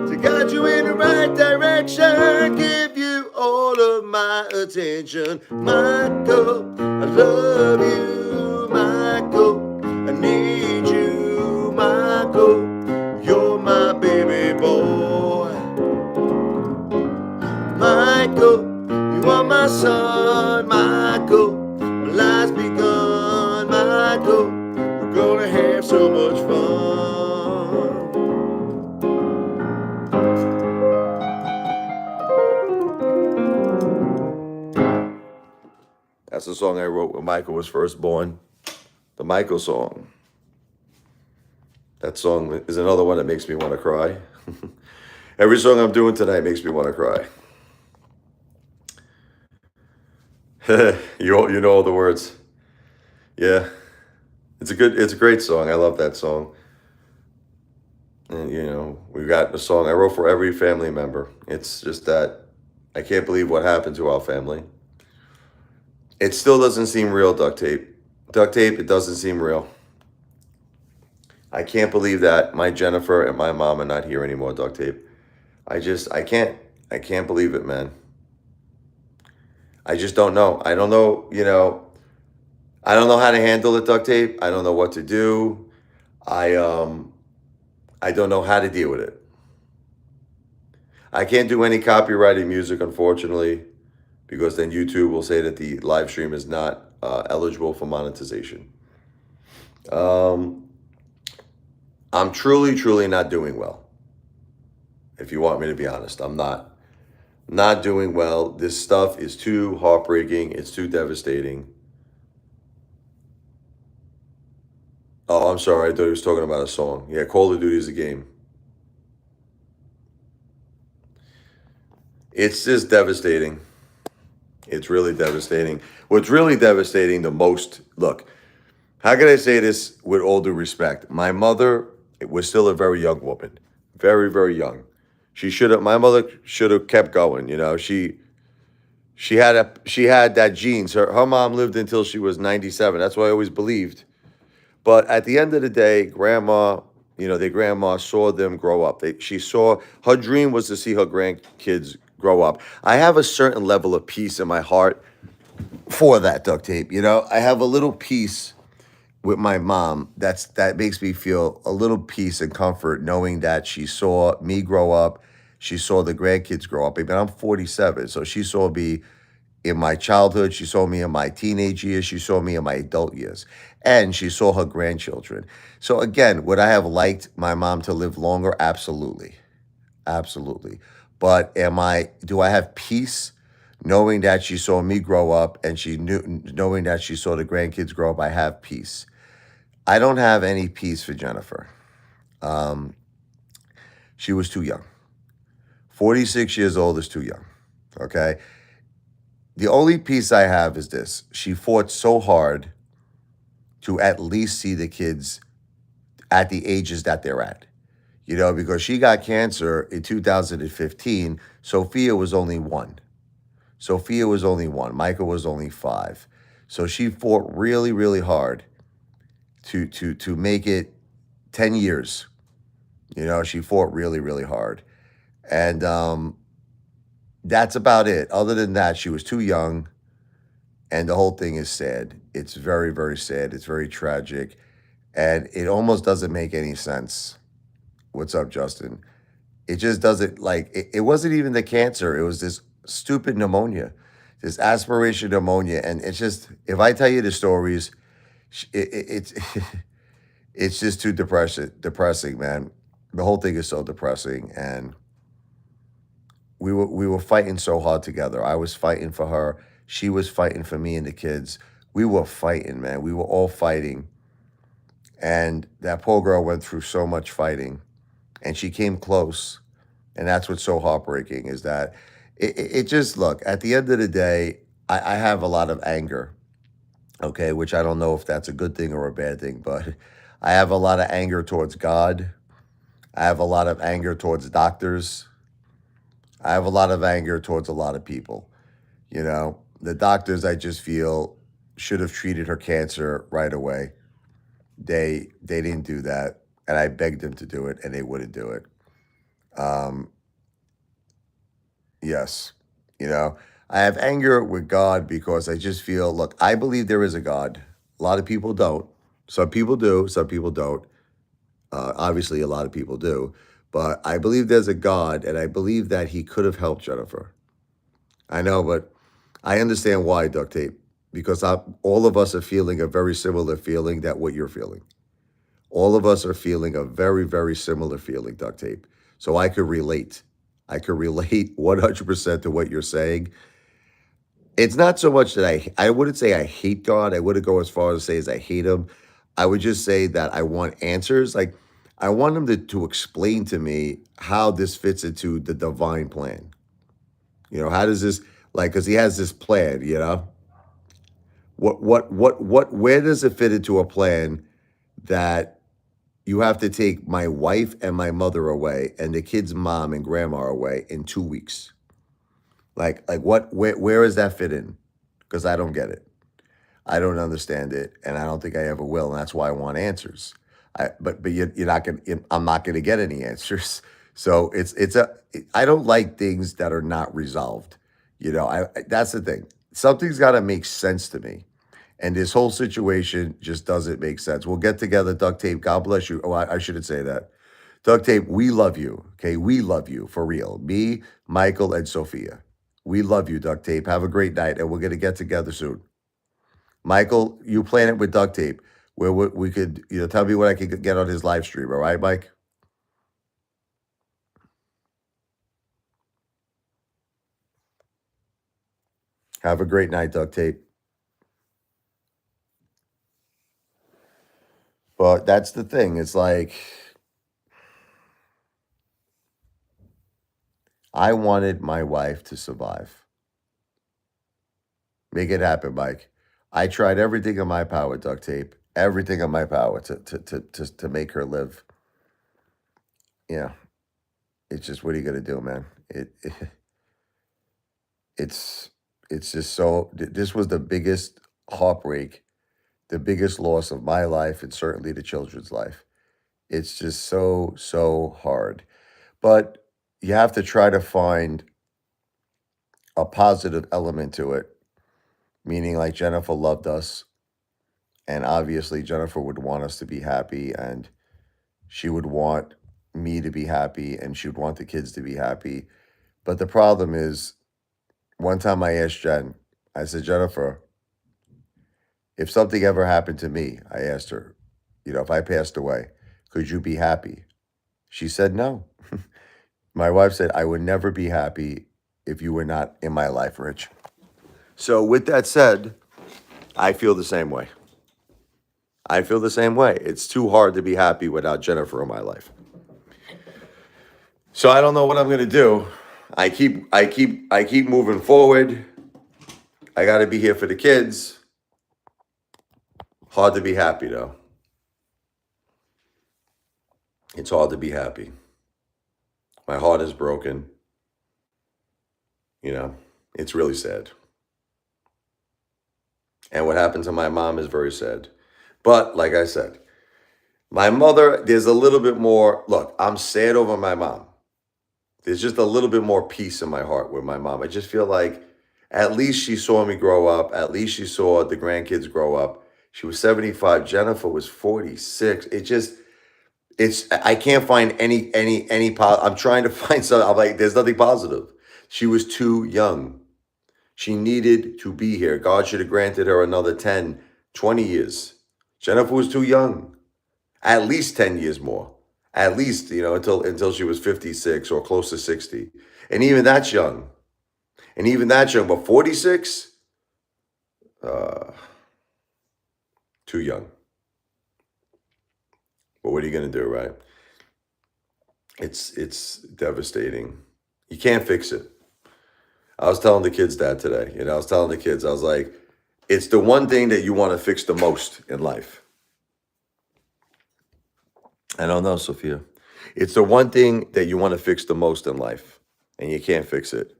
Speaker 1: to guide you in the right direction, give you all of my attention. Michael, I love you. Michael, I need you. Michael, you're my baby boy. Michael, you are my son. Michael, my life's begun. Michael, we're gonna have so much fun. That's the song I wrote when Michael was first born. The Michael song. That song is another one that makes me want to cry. Every song I'm doing tonight makes me want to cry. You know all the words. Yeah. It's a great song. I love that song. And we've got a song I wrote for every family member. It's just that I can't believe what happened to our family. It still doesn't seem real, duct tape. Duct tape, it doesn't seem real. I can't believe that my Jennifer and my mom are not here anymore, duct tape. I can't believe it, man. I just don't know. I don't know, I don't know how to handle it, duct tape. I don't know what to do. I don't know how to deal with it. I can't do any copyrighted music, unfortunately, because then YouTube will say that the live stream is not eligible for monetization. I'm truly, truly not doing well. If you want me to be honest, I'm not doing well. This stuff is too heartbreaking. It's too devastating. Oh, I'm sorry. I thought he was talking about a song. Yeah, Call of Duty is a game. It's just devastating. It's really devastating. What's really devastating the most, look, how can I say this with all due respect? My mother was still a very young woman. Very, very young. My mother should have kept going, She had that genes. Her mom lived until she was 97. That's what I always believed. But at the end of the day, grandma, their grandma saw them grow up. Her dream was to see her grandkids grow up. I have a certain level of peace in my heart for that, duct tape. I have a little peace with my mom, that makes me feel a little peace and comfort knowing that she saw me grow up, she saw the grandkids grow up. I mean, I'm 47, so she saw me in my childhood, she saw me in my teenage years, she saw me in my adult years, and she saw her grandchildren. So again, would I have liked my mom to live longer? Absolutely. Absolutely. But do I have peace knowing that she saw me grow up and knowing that she saw the grandkids grow up? I have peace. I don't have any peace for Jennifer. Um, she was too young. 46 years old is too young. Okay. The only peace I have is this: she fought so hard to at least see the kids at the ages that they're at. Because she got cancer in 2015. Sophia was only one. Sophia was only one. Michael was only five. So she fought really, really hard to make it 10 years. She fought really, really hard. And that's about it. Other than that, she was too young. And the whole thing is sad. It's very, very sad. It's very tragic. And it almost doesn't make any sense. What's up, Justin? It just doesn't, like, it wasn't even the cancer. It was this stupid pneumonia, this aspiration pneumonia. And it's just, if I tell you the stories, it's it's just too depressing, man. The whole thing is so depressing. And we were fighting so hard together. I was fighting for her. She was fighting for me and the kids. We were fighting, man. We were all fighting. And that poor girl went through so much fighting, and she came close. And that's what's so heartbreaking, is that it just, look, at the end of the day, I have a lot of anger, okay, which I don't know if that's a good thing or a bad thing, but I have a lot of anger towards God. I have a lot of anger towards doctors. I have a lot of anger towards a lot of people. The doctors, I just feel, should have treated her cancer right away. They didn't do that, and I begged them to do it, and they wouldn't do it. Um, yes, you know, I have anger with God because I just feel, look, I believe there is a God. A lot of people don't. Some people do. Some people don't. Obviously, a lot of people do. But I believe there's a God, and I believe that He could have helped Jennifer. I know, but I understand why, duct tape, because all of us are feeling a very similar feeling that what you're feeling. All of us are feeling a very, very similar feeling, duct tape. So I could relate. I could relate 100% to what you're saying. It's not so much that I wouldn't say I hate God. I wouldn't go as far as to say as I hate him. I would just say that I want answers. Like, I want him to explain to me how this fits into the divine plan. How does this, like, because he has this plan, where does it fit into a plan that you have to take my wife and my mother away and the kid's mom and grandma away in 2 weeks? Like what, where does that fit in? Because I don't get it. I don't understand it, and I don't think I ever will, and that's why I want answers. But you're not gonna. I'm not gonna get any answers. So I don't like things that are not resolved. That's the thing. Something's got to make sense to me, and this whole situation just doesn't make sense. We'll get together, duct tape. God bless you. Oh, I shouldn't say that. Duct tape. We love you. Okay, we love you for real. Me, Michael, and Sophia. We love you, duct tape. Have a great night, and we're gonna get together soon. Michael, you plan it with duct tape, where we could, tell me what I could get on his live stream. All right, Mike? Have a great night, duct tape. But that's the thing. It's like, I wanted my wife to survive. Make it happen, Mike. I tried everything in my power, duct tape. Everything in my power to make her live. Yeah. It's just, what are you gonna do, man? It's it's just so. This was the biggest heartbreak, the biggest loss of my life, and certainly the children's life. It's just so, so hard. But you have to try to find a positive element to it, meaning, like, Jennifer loved us, And obviously, Jennifer would want us to be happy, and she would want me to be happy, and she would want the kids to be happy. But the problem is, one time I asked Jen, I said, Jennifer, if something ever happened to me, I asked her, if I passed away, could you be happy? She said no. My wife said, I would never be happy if you were not in my life, Rich. So with that said, I feel the same way. I feel the same way. It's too hard to be happy without Jennifer in my life. So I don't know what I'm gonna do. I keep moving forward. I gotta be here for the kids. Hard to be happy though. It's hard to be happy. My heart is broken. It's really sad. And what happened to my mom is very sad. But like I said, my mother, there's a little bit more. Look, I'm sad over my mom. There's just a little bit more peace in my heart with my mom. I just feel like at least she saw me grow up. At least she saw the grandkids grow up. She was 75. Jennifer was 46. I can't find any I'm trying to find something. I'm like, there's nothing positive. She was too young. She needed to be here. God should have granted her another 10, 20 years. Jennifer was too young. At least 10 years more. At least, until she was 56 or close to 60. And even that's young. But 46? Too young. But what are you going to do, right? It's devastating. You can't fix it. I was telling the kids that today. I was like, it's the one thing that you want to fix the most in life. I don't know, Sophia. It's the one thing that you want to fix the most in life, and you can't fix it.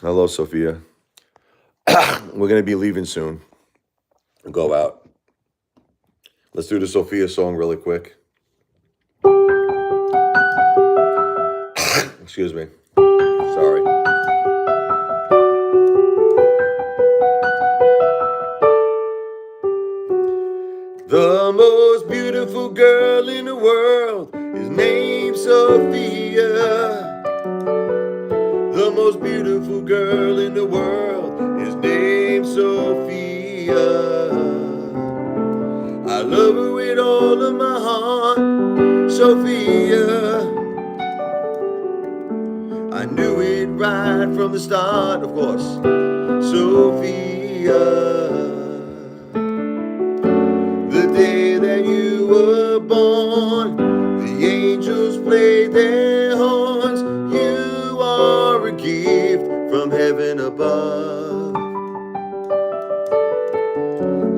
Speaker 1: Hello, Sophia. We're going to be leaving soon. Go out. Let's do the Sophia song really quick. Excuse me. Sorry. The most beautiful girl in the world is named Sophia. The most beautiful girl in the world is named Sophia. I love her with all of my heart, Sophia. I knew it right from the start, of course, Sophia. The day that you were born, the angels played their horns. You are a gift from heaven above.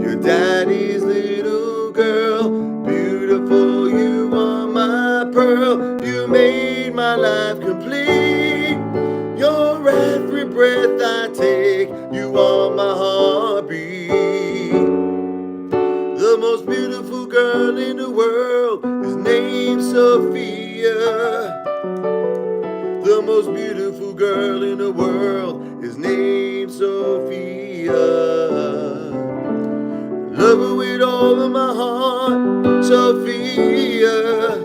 Speaker 1: Your daddy's little girl, beautiful, you are my pearl. You made my life complete. Your every breath I take, you are my heartbeat. The most beautiful girl in the world is named Sophia. The most beautiful girl in the world is named Sophia. Love her with all of my heart, Sophia.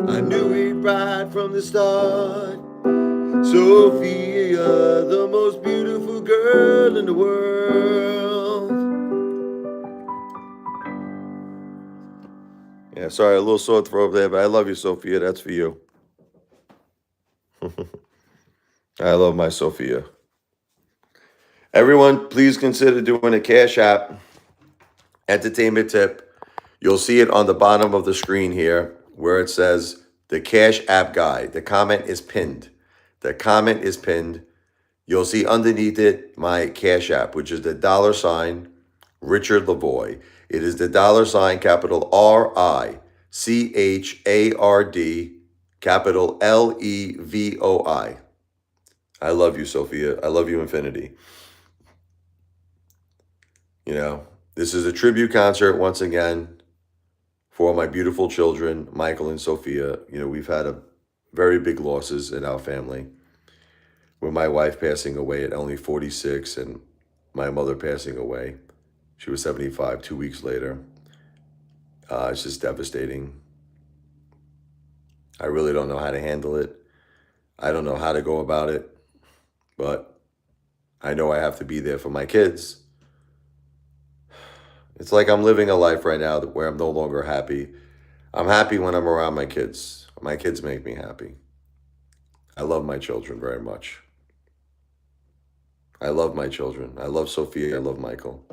Speaker 1: I knew it right from the start, Sophia, the most beautiful girl in the world. Yeah, sorry, a little sore throat there, but I love you, Sophia. That's for you. I love my Sophia. Everyone, please consider doing a Cash App entertainment tip. You'll see it on the bottom of the screen here where it says the Cash App guide. The comment is pinned. You'll see underneath it my Cash App, which is the $ Richard Levoi. It is the $ capital RICHARD capital LEVOI. I love you, Sophia. I love you, infinity. This is a tribute concert once again for my beautiful children, Michael and Sophia. We've had a very big losses in our family, with my wife passing away at only 46 and my mother passing away. She was 75 2 weeks later. It's just devastating. I really don't know how to handle it. I don't know how to go about it, but I know I have to be there for my kids. It's like I'm living a life right now where I'm no longer happy. I'm happy when I'm around my kids. My kids make me happy. I love my children very much. I love my children. I love Sophia. I love Michael.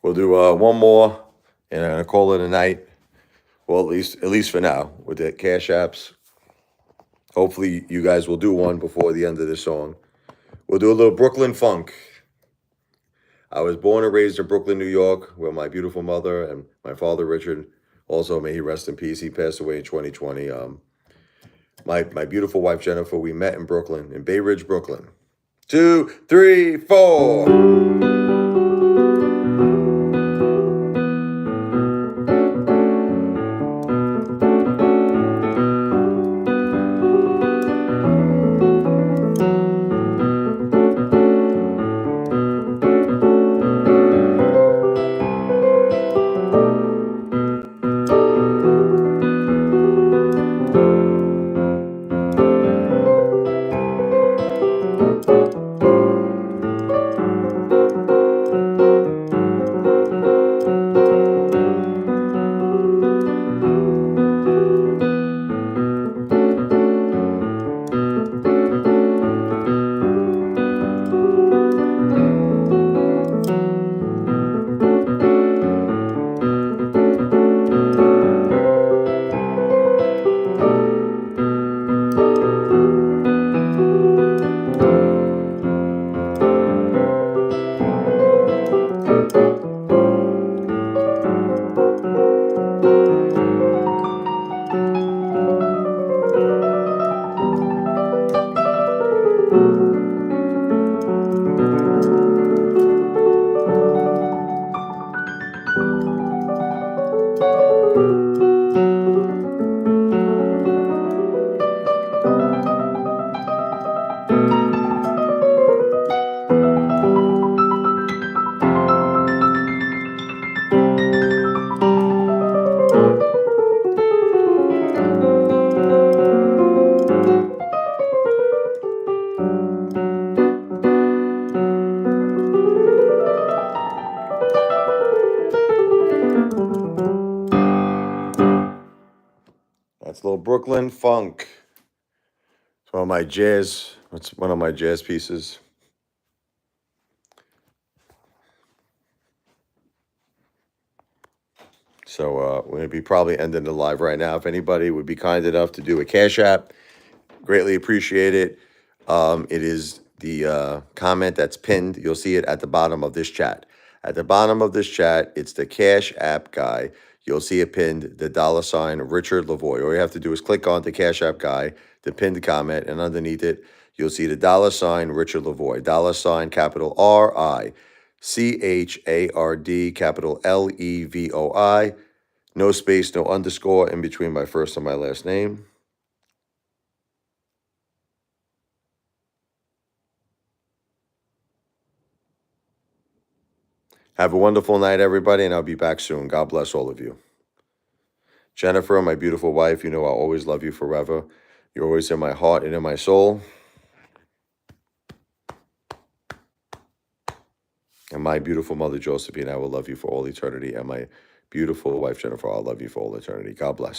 Speaker 1: We'll do one more, and I'm gonna call it a night. Well, at least for now, with the Cash Apps. Hopefully, you guys will do one before the end of this song. We'll do a little Brooklyn funk. I was born and raised in Brooklyn, New York, where my beautiful mother and my father, Richard, also, may he rest in peace. He passed away in 2020. My beautiful wife, Jennifer, we met in Brooklyn, in Bay Ridge, Brooklyn. 2, 3, 4. That's a little Brooklyn funk. It's one of my jazz. It's one of my jazz pieces. So we're going to be probably ending the live right now. If anybody would be kind enough to do a Cash App, greatly appreciate it. It is the comment that's pinned. You'll see it at the bottom of this chat. At the bottom of this chat, it's the Cash App guy. You'll see it pinned, the $ RichardLevoi. All you have to do is click on the Cash App guy, the pinned comment, and underneath it, you'll see the $ RichardLevoi. $ capital RICHARD, capital LEVOI. No space, no underscore in between my first and my last name. Have a wonderful night, everybody, and I'll be back soon. God bless all of you. Jennifer, my beautiful wife, you know I'll always love you forever. You're always in my heart and in my soul. And my beautiful mother, Josephine, I will love you for all eternity. And my beautiful wife, Jennifer, I'll love you for all eternity. God bless.